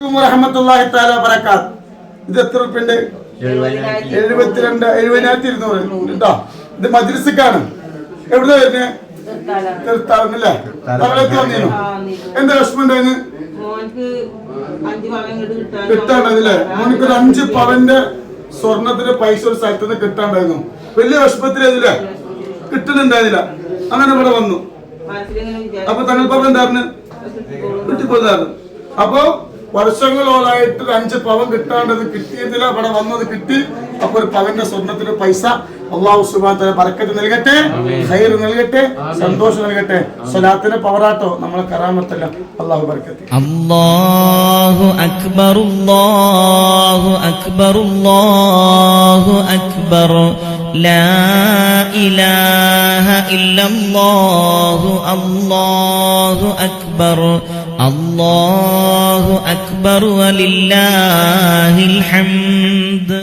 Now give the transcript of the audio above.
റഹ്മത്തുള്ളാഹി തആല ബറകാത്ത്. ഇത് എത്ര റുപ്യണ്ട്? 70,200 കേട്ടോ. ഇത് മജ്ലിസിക്കാണ്. എവിടെ വരുന്നത്? തീർത്ഥാടനല്ലേ? എന്താ വിഷമം ഉണ്ടായിരുന്നു? കിട്ടാണ്ടായിരുന്നില്ലേ? മോനിക്ക് ഒരു 5 പവന്റെ സ്വർണത്തിന്റെ പൈസ ഒരു സ്ഥലത്ത് നിന്ന് കിട്ടാണ്ടായിരുന്നു. വലിയ വിഷമത്തിലായിരുന്നില്ലേ? കിട്ടുന്നുണ്ടായിരുന്നില്ല. അങ്ങനെ ഇവിടെ വന്നു. അപ്പൊ തങ്ങൾപ്പ എന്തായിരുന്നു? കിട്ടിപ്പോയതായിരുന്നു. അപ്പൊ വർഷങ്ങളോളായിട്ട് 5 പവൻ കിട്ടാണ്ടത് കിട്ടിയതില്ല. ഇവിടെ വന്നത് കിട്ടി. അപ്പൊ ഒരു പവന്റെ സ്വർണത്തിന്റെ പൈസ അല്ലാഹു സുബ്ഹാനഹു വ തആല ബറക്കത്ത് നൽകട്ടെ, ഖൈർ നൽകട്ടെ, സന്തോഷം നൽകട്ടെ. സ്വലാത്തിന്റെ പവറാട്ടോ നമ്മളെ കറാമത്തല്ല. അല്ലാഹു ബറക്കത്ത്. അല്ലാഹു അക്ബർ, അല്ലാഹു അക്ബർ, അല്ലാഹു അക്ബർ, ലാ ഇലാഹ ഇല്ലല്ലാഹു, അല്ലാഹു അക്ബർ, അല്ലാഹു അക്ബർ വലില്ലാഹിൽ ഹംദ്.